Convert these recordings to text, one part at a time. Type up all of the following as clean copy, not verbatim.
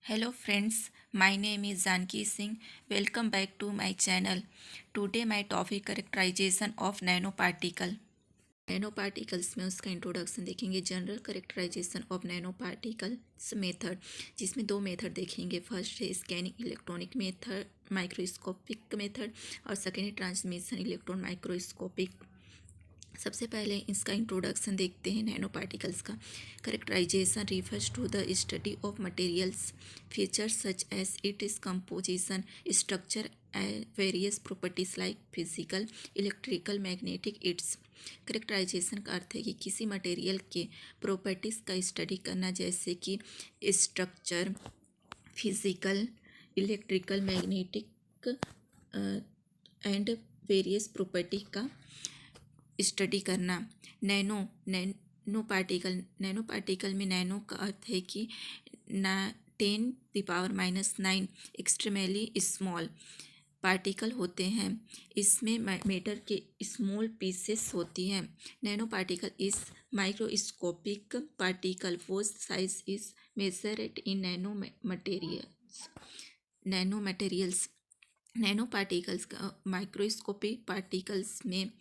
Hello friends, my name is Janki Singh. Welcome back to my channel. Today my topic characterization of nanoparticle. Nano particles में उसका introduction देखेंगे। General characterization of nano particles method, जिसमें दो method देखेंगे। First है scanning electronic method, microscopic method, और second है transmission electron microscopic. सबसे पहले इसका इंट्रोडक्शन देखते हैं। नैनो पार्टिकल्स का characterization refers to the study of materials features such as it is composition, structure, various properties like physical, electrical, magnetic. Its characterization का अर्थ है कि किसी मटेरियल के प्रॉपर्टीज़ का स्टडी करना, जैसे कि structure, physical, electrical, magnetic and various property का स्टडी करना। नैनो पार्टिकल में नैनो का अर्थ है कि 10⁻⁹ एक्सट्रीमली स्मॉल पार्टिकल होते हैं। इसमें मैटर के स्मॉल पीसेस होती हैं। Nano particle is microscopic particle whose size is measured in nano materials. Nano particles का माइक्रोस्कोपिक पार्टिकल्स में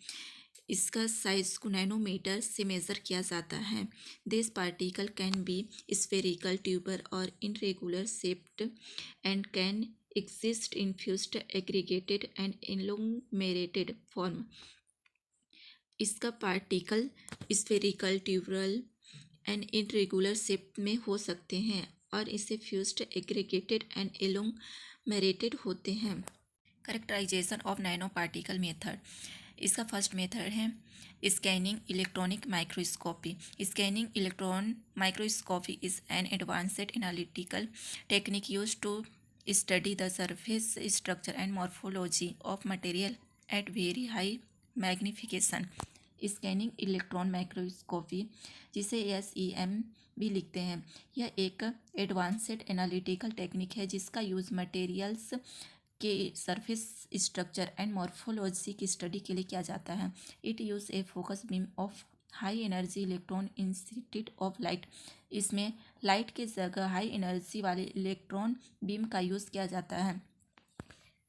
इसका साइज को नैनोमीटर से मेज़र किया जाता है। This particle can be spherical, tuber और irregular shaped and can exist in fused, aggregated and agglomerated form। इसका particle spherical, tubular and irregular shape में हो सकते हैं और इसे फ्यूज्ड, एग्रीगेटेड एंड एलोंगमेरेटेड होते हैं। Characterization of nano particle method, इसका फर्स्ट मेथड है scanning electronic microscopy. Scanning electron microscopy is an advanced analytical technique use to study the surface structure and morphology of material at very high magnification. Scanning electron microscopy, जिसे SEM भी लिखते हैं, यह एक advanced analytical technique है जिसका use materials के surface structure and morphology की स्टडी के लिए किया जाता है। It use A focus beam of high energy electron instead of light. इसमें लाइट के जगह हाई एनर्जी वाले इलेक्ट्रॉन बीम का यूज़ किया जाता है।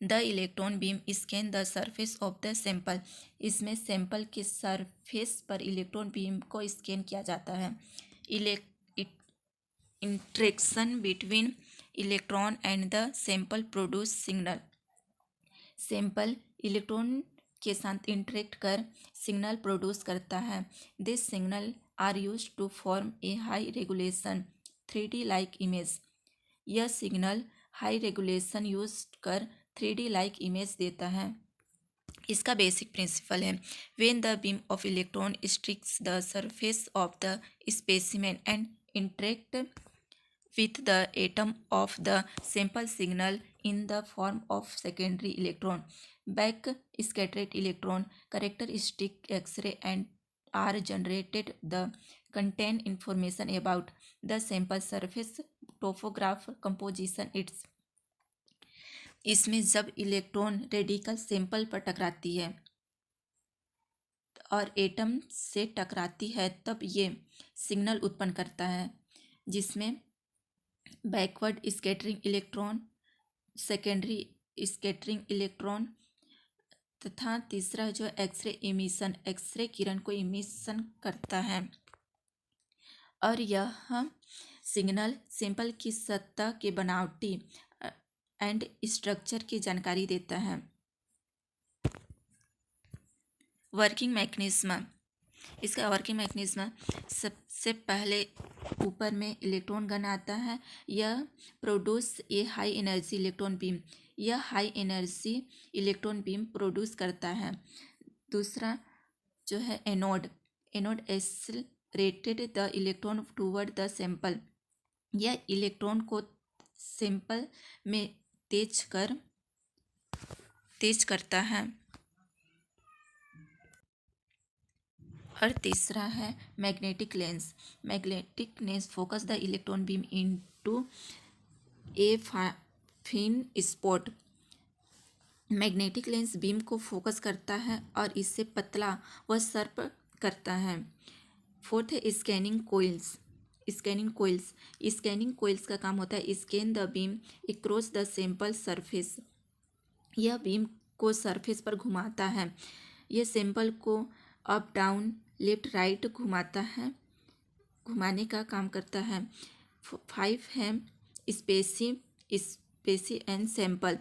The electron beam scan the surface of the sample. इसमें सैंपल के सरफेस पर इलेक्ट्रॉन बीम को स्कैन किया जाता है। Interaction between electron and the sample produce signal. Sample electron के साथ इंटरेक्ट कर सिग्नल प्रोड्यूस करता है। This signal are use to form a high regulation 3D like image. यह सिग्नल हाई रेगुलेशन यूज कर 3D लाइक इमेज देता है। इसका बेसिक प्रिंसिपल है, when the beam of electron strikes the surface of the specimen and interact with the atom of the sample signal in the form of secondary electron, back scattered electron characteristic X-ray and are generated the contain information about the sample surface topograph composition its। इसमें जब electron radical sample पर टकराती है और atom से टकराती है तब ये सिग्नल उत्पन्न करता है, जिसमें backward scattering electron, secondary scattering electron तथा तीसरा जो एक्सरे इमिशन, एक्सरे किरण को इमिशन करता है और यह सिग्नल सैंपल की सतह के बनावटी एंड स्ट्रक्चर की जानकारी देता है। वर्किंग मैकेनिज्म, इसका वर्किंग मैकेनिज्म सबसे पहले ऊपर में इलेक्ट्रॉन गन आता है। यह produce a high energy electron beam. यह high energy electron beam produce करता है। दूसरा जो है anode, anode accelerated the electron toward the sample. यह इलेक्ट्रॉन को सैंपल में तेज करता है। और तीसरा है magnetic lens. Magnetic lens focus the electron beam into a fine spot. Magnetic lens beam को फोकस करता है और इससे पतला व सर्प करता है। फोर्थ है स्कैनिंग कोइल्स। स्कैनिंग कोइल्स का काम होता है scan the beam across the sample surface. यह बीम को सरफेस पर घुमाता है। यह सैंपल को अप डाउन लेफ्ट राइट घुमाने का काम करता है। 5 है स्पेसी एंड सैंपल,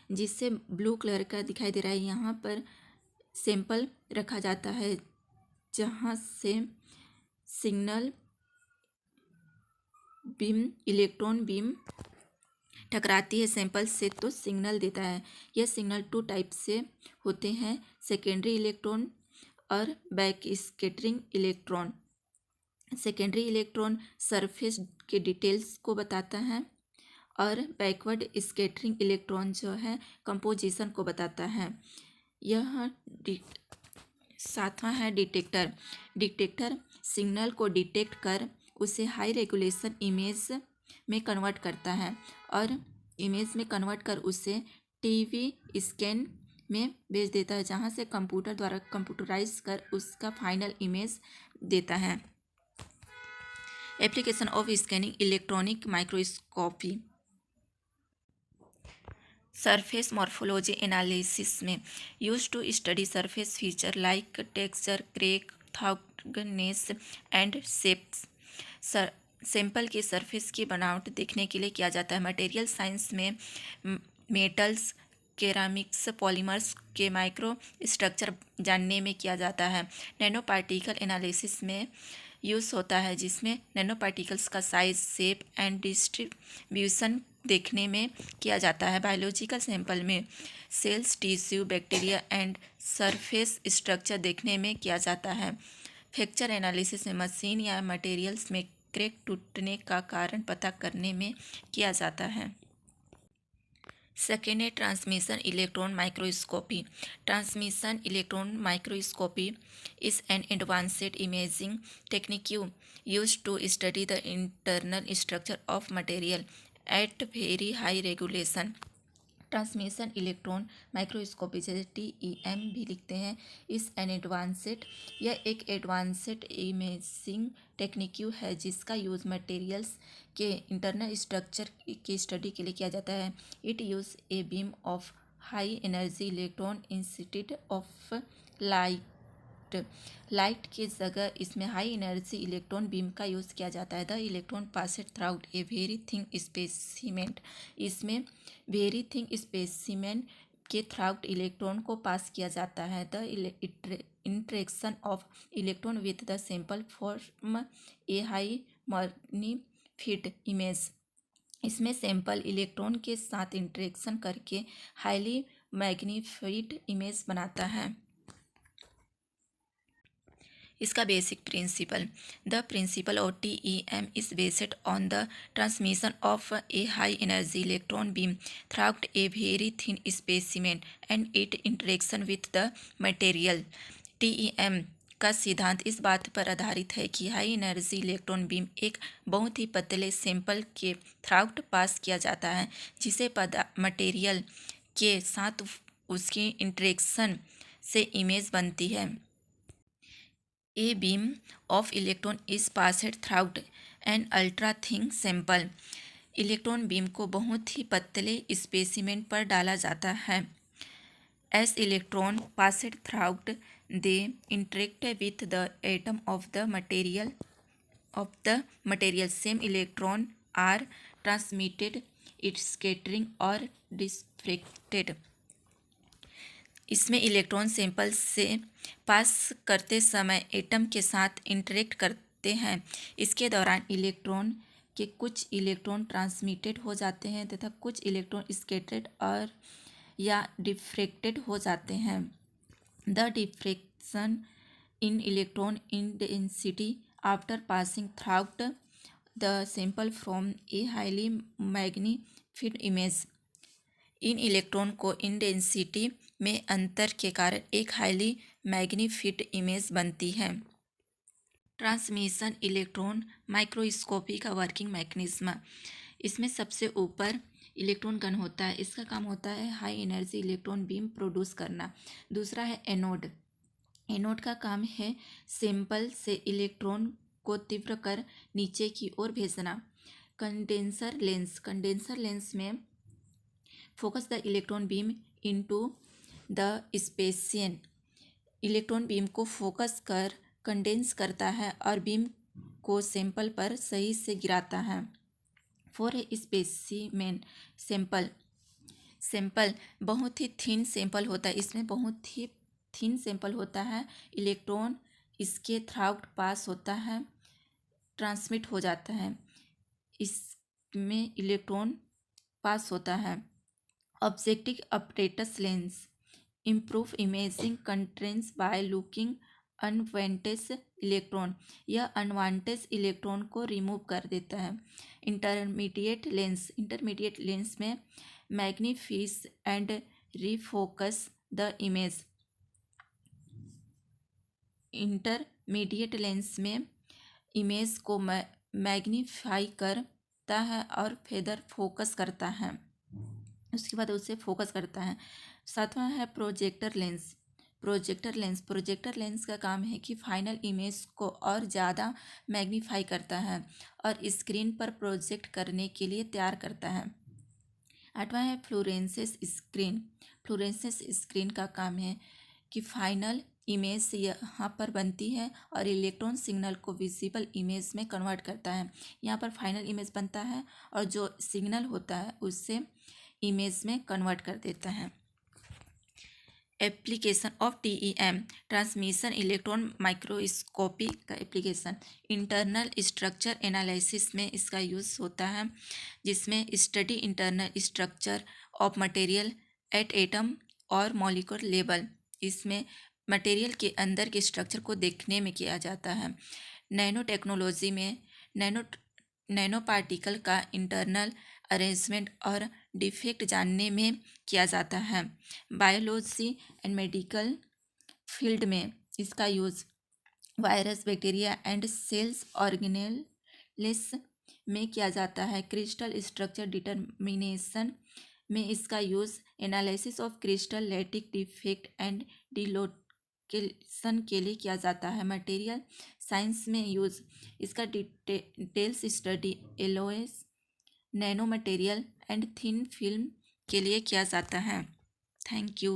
जिससे ब्लू कलर का दिखाई दे रहा है। यहाँ पर सैंपल रखा जाता है जहाँ से सिग्नल बीम इलेक्ट्रॉन बीम टकराती है सैंपल से तो सिग्नल देता है। यह सिग्नल 2 टाइप से होते हैं, सेकेंडरी इलेक्ट्रॉन और back scattering electron. Secondary electron surface के डिटेल्स को बताता है और बैकवर्ड स्कैटरिंग इलेक्ट्रॉन जो है कंपोजिशन को बताता है। यह 7वां है डिटेक्टर सिग्नल को डिटेक्ट कर उसे हाई रेगुलेशन इमेज में कन्वर्ट करता है और इमेज में कन्वर्ट कर उसे टीवी स्कैन में भेज देता है, जहां से कंप्यूटर द्वारा कंप्यूटराइज कर उसका फाइनल इमेज देता है। Application of scanning electronic microscopy. Surface morphology analysis में use to study surface feature like texture, crack, thickness and shapes. Sample के सरफेस की बनावट देखने के लिए किया जाता है। मटेरियल साइंस में मेटल्स, केरामिक्स, पॉलीमर्स के माइक्रो स्ट्रक्चर जानने में किया जाता है। नैनो पार्टिकल एनालिसिस में यूज़ होता है, जिसमें नैनो पार्टिकल्स का साइज, शेप एंड डिस्ट्रीब्यूशन देखने में किया जाता है। बायोलॉजिकल सैंपल में cells, tissue, bacteria and surface structure देखने में किया जाता है। फ्रैक्चर एनालिसिस में मशीन या मटेरियल्स में क्रैक टूटने का कारण पता करने में किया जाता है। सेकेंड है transmission electron microscopy. Transmission electron microscopy is an advanced imaging technique used to study the internal structure of material at very high resolution। Transmission electron microscopy जैसे TEM भी लिखते हैं। यह एक एडवांस्ड इमेजिंग टेक्निक है जिसका use materials के internal structure की स्टडी के लिए किया जाता है। It use a beam of high energy electron instead of light की जगह इसमें हाई एनर्जी इलेक्ट्रॉन बीम का यूज़ किया जाता है। The electron passed through a very thin specimen. इसमें वेरी थिन स्पेसिमेन के थ्राउट इलेक्ट्रॉन को पास किया जाता है। The interaction of electron with the sample form a high magnified image. इसमें सैंपल इलेक्ट्रॉन के साथ इंटरेक्शन करके हाईली मैग्नीफाइड इमेज बनाता है। इसका basic principal. The principle of TEM is based on the transmission of A high energy electron beam through a very thin specimen and it interaction with the material. TEM का सिद्धांत इस बात पर आधारित है कि हाई एनर्जी इलेक्ट्रॉन बीम एक बहुत ही पतले सैंपल के थ्राउट पास किया जाता है, जिसे मटेरियल के साथ उसकी इंटरेक्शन से इमेज बनती है। A beam of electron is passed through an ultra thin sample। Electron beam को बहुत ही पतले स्पेसिमेन पर डाला जाता है। As electron passed through they interact with the atom of the material same electron are transmitted, its scattering or diffracted। इसमें electron sample से पास करते समय एटम के साथ इंटरेक्ट करते हैं। इसके दौरान इलेक्ट्रॉन के कुछ इलेक्ट्रॉन ट्रांसमिटेड हो जाते हैं तथा कुछ इलेक्ट्रॉन स्कैटर्ड और या डिफ्रैक्टेड हो जाते हैं। The diffraction in electron intensity after passing through the sample from a highly magnified image. In electron को इंटेंसिटी में अंतर के कारण एक हाईली मैग्नीफाइड इमेज बनती है। ट्रांसमिशन इलेक्ट्रॉन माइक्रोस्कोपी का वर्किंग मैकेनिज्म। इसमें सबसे ऊपर इलेक्ट्रॉन गन होता है। इसका काम होता है high energy electron beam produce करना। दूसरा है एनोड। एनोड का काम है सैंपल से इलेक्ट्रॉन को तीव्र कर नीचे की ओर भेजना। कंडेंसर लेंस में focus the electron beam into the specimen. Electron beam को फोकस कर कंडेंस करता है और बीम को सैंपल पर सही से गिराता है। फॉर ए स्पेसिमेन सैंपल बहुत ही थिन सैंपल होता है, इसमें बहुत ही थिन सैंपल होता है। इलेक्ट्रॉन इसके थ्राउट पास होता है, ट्रांसमिट हो जाता है, इसमें इलेक्ट्रॉन पास होता है। Objective aperture lens improve imaging contrast by looking unwanted electron. यह अनवांटेड इलेक्ट्रॉन को रिमूव कर देता है। इंटरमीडिएट लेंस में magnifies and refocus the image. Intermediate lens में इमेज को मैग्नीफाई करता है और फेदर फोकस करता है, उसके बाद उसे फोकस करता है। सातवां है प्रोजेक्टर लेंस का काम है कि फाइनल इमेज को और ज़्यादा मैग्नीफाई करता है और स्क्रीन पर प्रोजेक्ट करने के लिए तैयार करता है। आठवां है फ्लोरेसेंस स्क्रीन का काम है कि फाइनल इमेज यहाँ पर बनती है और इलेक्ट्रॉन सिग्नल को विजिबल इमेज में कन्वर्ट करता है। यहाँ पर फाइनल इमेज बनता है और जो सिग्नल होता है उससे इमेज में कन्वर्ट कर देता है। Application of TEM transmission electron microscopy का एप्लीकेशन। इंटरनल स्ट्रक्चर एनालिसिस में इसका यूज़ होता है, जिसमें study internal structure of material eight atom और मॉलिक्यूलर लेवल। इसमें मटेरियल के अंदर के स्ट्रक्चर को देखने में किया जाता है। नैनो टेक्नोलॉजी में नैनो पार्टिकल का इंटरनल अरेंजमेंट और डिफेक्ट जानने में किया जाता है। बायोलॉजी एंड मेडिकल फील्ड में इसका use virus, bacteria and cells organelles में किया जाता है। क्रिस्टल स्ट्रक्चर डिटर्मिनेशन में इसका use analysis of crystal lattice defect and dislocation के लिए किया जाता है। मटेरियल साइंस में यूज़ इसका details study alloys, nano material and thin film के लिए किया जाता है। Thank you.